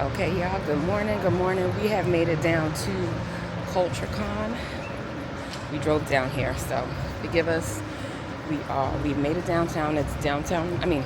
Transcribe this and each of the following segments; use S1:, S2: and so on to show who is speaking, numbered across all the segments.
S1: Okay, y'all, good morning, good morning. We have made it down to CultureCon. We drove down here, so forgive us. We made it downtown. It's downtown,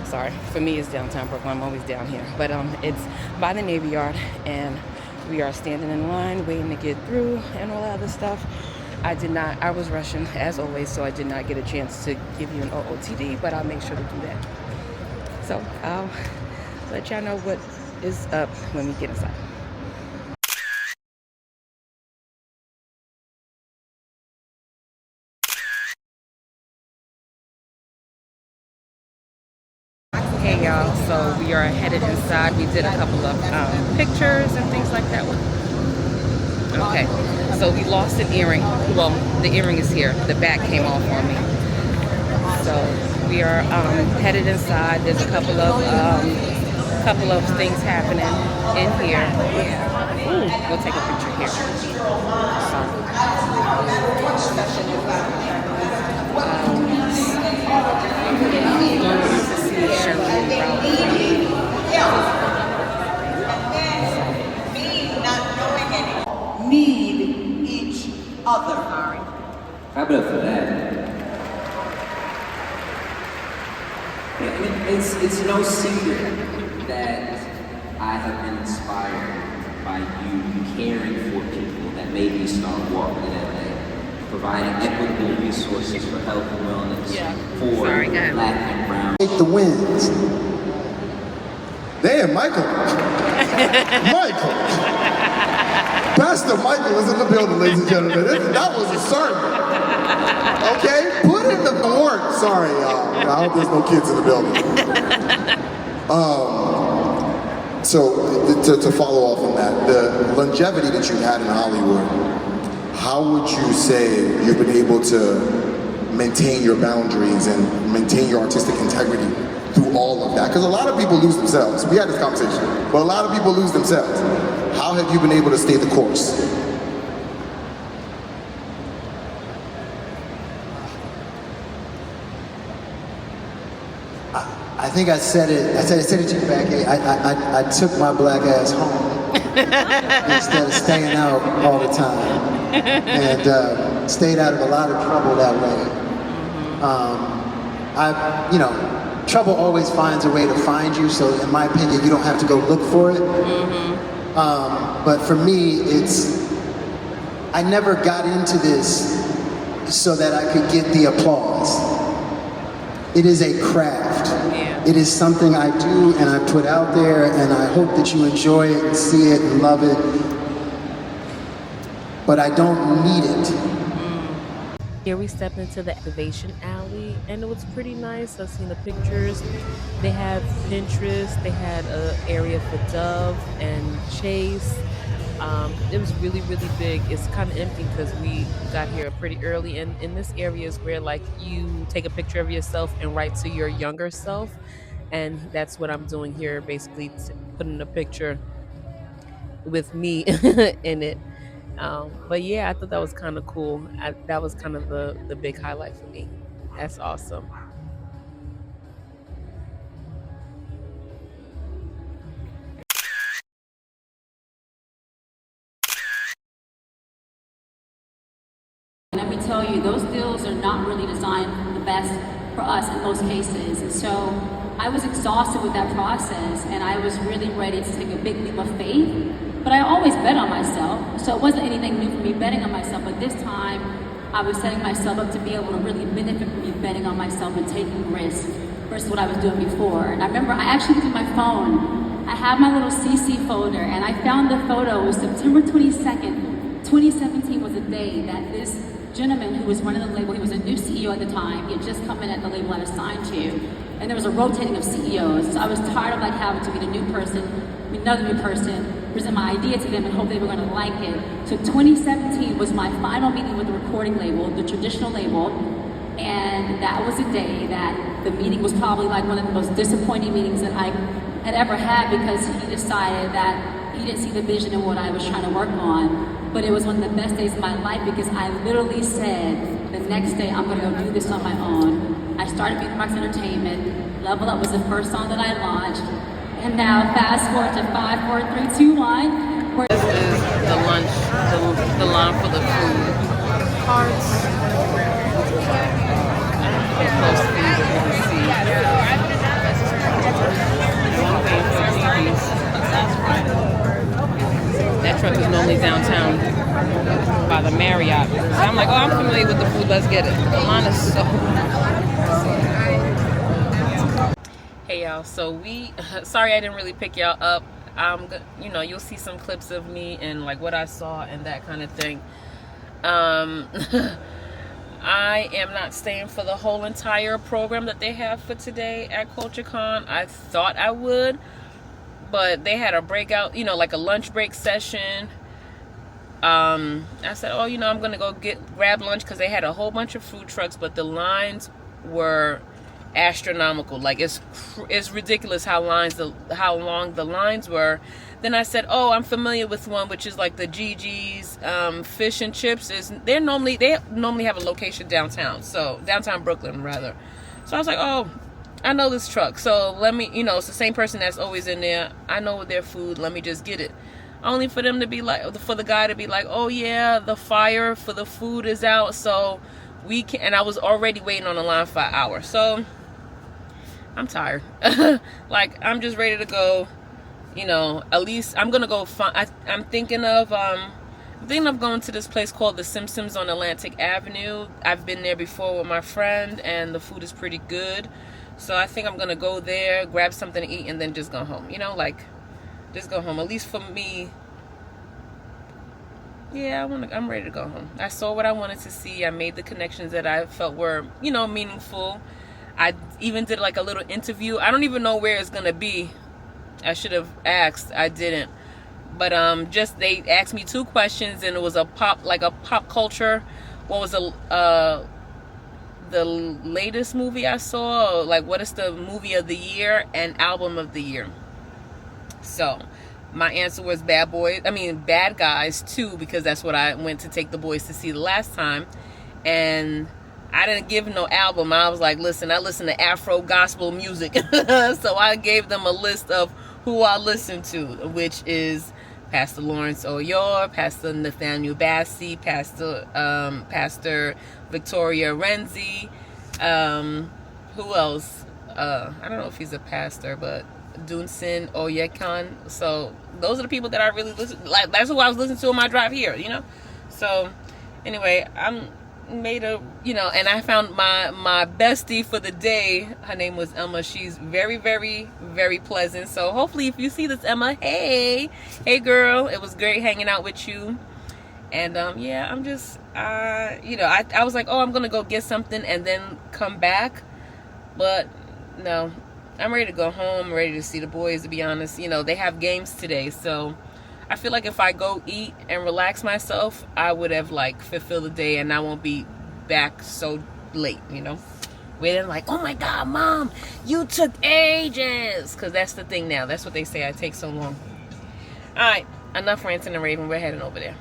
S1: sorry, for me it's downtown Brooklyn. I'm always down here. But it's by the Navy Yard, and we are standing in line, waiting to get through and all that other stuff. I was rushing as always, so I did not get a chance to give you an OOTD, but I'll make sure to do that. So I'll let y'all know what is up when we get inside. Hey y'all, so we are headed inside. We did a couple of pictures and things like that. Okay, so we lost an earring. Well, the earring is here. The back came off on me. So we are headed inside. There's a couple of things happening in here. Ooh, we'll take a picture here.
S2: Need each other.
S3: How about for that? It's no secret that I have been inspired by you caring for people that made me start walking in LA, providing equitable resources for health and wellness for Black and brown.
S4: Take the wins. Damn, Michael. Michael. Pastor Michael is in the building, ladies and gentlemen. That was a sermon. Okay? Put in the work. Sorry, y'all. I hope there's no kids in the building. So, to follow off on that, the longevity that you've had in Hollywood, how would you say you've been able to maintain your boundaries and maintain your artistic integrity through all of that? Because a lot of people lose themselves. We had this conversation, but a lot of people lose themselves. How have you been able to stay the course?
S5: I think I said it to you back. I took my black ass home instead of staying out all the time, and stayed out of a lot of trouble that way. Trouble always finds a way to find you. So, in my opinion, you don't have to go look for it. But for me, I never got into this so that I could get the applause. It is a craft. It is something I do and I put out there, and I hope that you enjoy it and see it and love it. But I don't need it.
S1: Here we stepped into the activation alley, and it was pretty nice. I've seen the pictures. They have Pinterest. They had an area for Dove and Chase. It was really, really big. It's kind of empty because we got here pretty early, and in this area is where like you take a picture of yourself and write to your younger self, and that's what I'm doing here, basically putting a picture with me in it. But yeah, I thought that was kind of cool. That was kind of the big highlight for me. That's awesome.
S6: Let me tell you, those deals are not really designed the best for us in most cases. And so I was exhausted with that process, and I was really ready to take a big leap of faith. But I always bet on myself, so it wasn't anything new for me betting on myself. But this time, I was setting myself up to be able to really benefit from me betting on myself and taking risks versus what I was doing before. And I remember I actually looked at my phone. I have my little CC folder, and I found the photo. It was September 22nd, 2017 was the day that this gentleman who was running the label, he was a new CEO at the time. He had just come in at the label I was signed to, and there was a rotating of CEOs. So I was tired of having to be the new person, another new person, present my idea to them and hope they were going to like it. So 2017 was my final meeting with the recording label, the traditional label, and that was a day that the meeting was probably one of the most disappointing meetings that I had ever had, because he decided that he didn't see the vision in what I was trying to work on. But it was one of the best days of my life, because I literally said, the next day I'm going to go do this on my own. I started Beatbox Entertainment. Level Up was the first song that I launched. And now fast forward to 5, 4, 3, 2, 1.
S1: This is the lunch, the line for the food carts. Get close for you to really see. One thing for GD's. That truck is normally downtown by the Marriott. So I'm like, oh, I'm familiar with the food. Let's get it. The line is so. Hey y'all. So sorry I didn't really pick y'all up. You'll see some clips of me and like what I saw and that kind of thing. I am not staying for the whole entire program that they have for today at CultureCon. I thought I would, but they had a breakout, like a lunch break session. I said, oh, I'm gonna go grab lunch because they had a whole bunch of food trucks, but the lines were astronomical. Like it's ridiculous how long the lines were. Then I said, oh, I'm familiar with one, which is like the Gigi's fish and chips. They normally have a location downtown, so downtown Brooklyn rather. So I was like, oh, I know this truck, so let me, it's the same person that's always in there. I know their food. Let me just get it. Only for them to be like, for the guy to be like, oh yeah, the fire for the food is out, so we can. And I was already waiting on the line for an hour, so I'm tired. Like I'm just ready to go. At least I'm gonna go find. I'm thinking of going to this place called the Simpsons on Atlantic Avenue. I've been there before with my friend, and the food is pretty good. So I think I'm gonna go there, grab something to eat, and then just go home. Just go home. At least for me. Yeah, I'm ready to go home. I saw what I wanted to see. I made the connections that I felt were, meaningful. I even did like a little interview. I don't even know where it's gonna be. I should have asked. I didn't. But just they asked me 2 questions, and it was a pop culture. What was the latest movie I saw? Like, what is the movie of the year and album of the year? So my answer was Bad Guys 2, because that's what I went to take the boys to see the last time. And I didn't give no album. I was like, listen, I listen to Afro gospel music. So I gave them a list of who I listen to, which is Pastor Lawrence Oyor, Pastor Nathaniel Bassey, Pastor Victoria Renzi. Who else? I don't know if he's a pastor, but Dunsin Oyekan. So those are the people that I really listen. Like that's who I was listening to on my drive here. So anyway, and I found my bestie for the day. Her name was Emma. She's very, very, very pleasant. So hopefully if you see this, Emma, hey girl, it was great hanging out with you. And yeah, I'm just I was like, oh, I'm gonna go get something and then come back, but no, I'm ready to go home. I'm ready to see the boys, to be honest. They have games today, so I feel like if I go eat and relax myself, I would have like fulfilled the day, and I won't be back so late. Waiting like, oh my God, Mom, you took ages, because that's the thing now. That's what they say. I take so long. All right, enough ranting and raving. We're heading over there.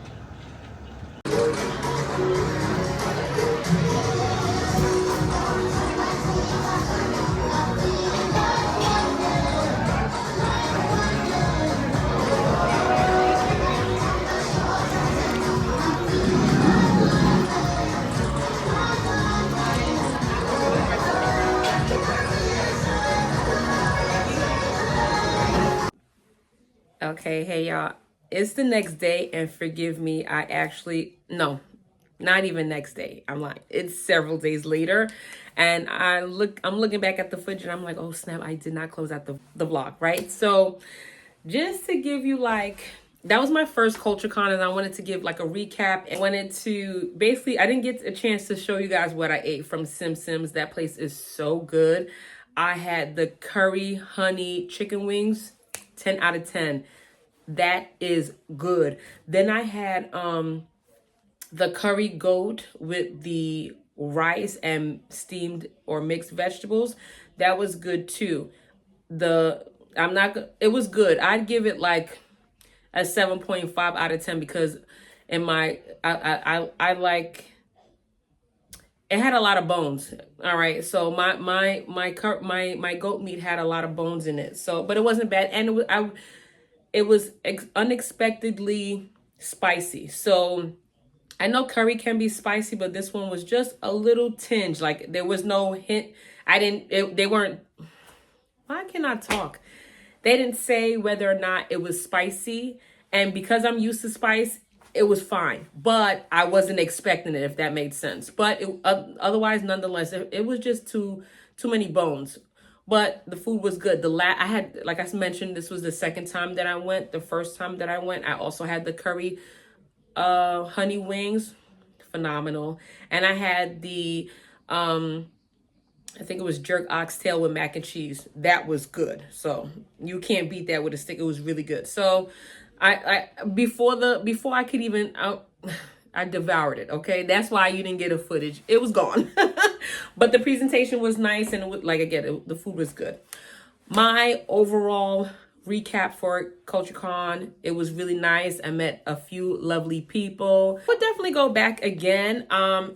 S1: Okay, hey y'all. It's the next day, and forgive me, no, not even next day. I'm lying. It's several days later, and I'm looking back at the footage, and I'm like, oh snap, I did not close out the vlog, right? So just to give you that was my first CultureCon, and I wanted to give like a recap. And wanted to basically, I didn't get a chance to show you guys what I ate from Sims. That place is so good. I had the curry honey chicken wings, 10 out of 10. That is good. Then I had the curry goat with the rice and steamed or mixed vegetables. That was good too. It was good. I'd give it like a 7.5 out of 10 because I like it had a lot of bones. All right, so my goat meat had a lot of bones in it. So, but it wasn't bad, and it was unexpectedly spicy. So I know curry can be spicy, but this one was just a little tinge. Like there was no hint. I didn't. They weren't. Why can I talk? They didn't say whether or not it was spicy, and because I'm used to spice, it was fine. But I wasn't expecting it, if that made sense. But otherwise, nonetheless, it was just too many bones. But the food was good. I had, like I mentioned, this was the second time that I went. The first time that I went, I also had the curry honey wings, phenomenal, and I had the I think it was jerk oxtail with mac and cheese. That was good. So you can't beat that with a stick. It was really good. So before I could even I devoured it. Okay, that's why you didn't get a footage. It was gone, but the presentation was nice, and it was, like again, the food was good. My overall recap for CultureCon, it was really nice. I met a few lovely people. Would definitely go back again.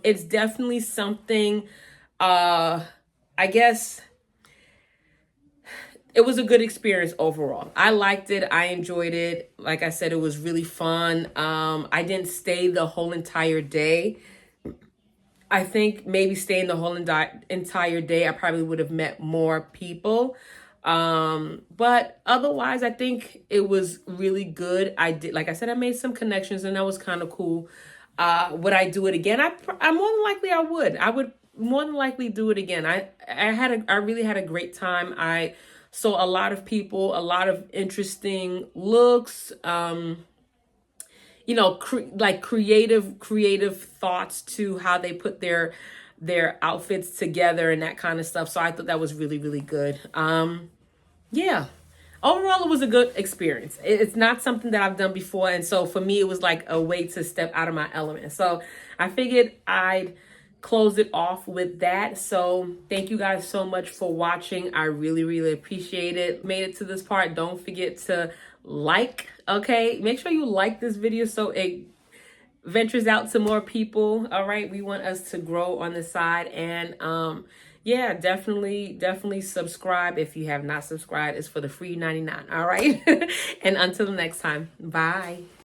S1: It's definitely something. I guess it was a good experience overall. I liked it. I enjoyed it. Like I said, it was really fun. I didn't stay the whole entire day. I think maybe staying the whole entire day, I probably would have met more people. But otherwise, I think it was really good. I did, like I said, I made some connections, and that was kind of cool. Would I do it again? I more than likely I would. I would more than likely do it again. I really had a great time. I saw a lot of people, a lot of interesting looks. You know, like creative thoughts to how they put their outfits together and that kind of stuff. So I thought that was really, really good. Yeah. Overall, it was a good experience. It's not something that I've done before. And so for me, it was like a way to step out of my element. So I figured I'd close it off with that. So thank you guys so much for watching. I really, really appreciate it. Made it to this part. Don't forget to like, okay? Make sure you like this video so it ventures out to more people. All right, we want us to grow on the side. And yeah, definitely subscribe if you have not subscribed. It's for the free 99. All right. And until the next time, bye.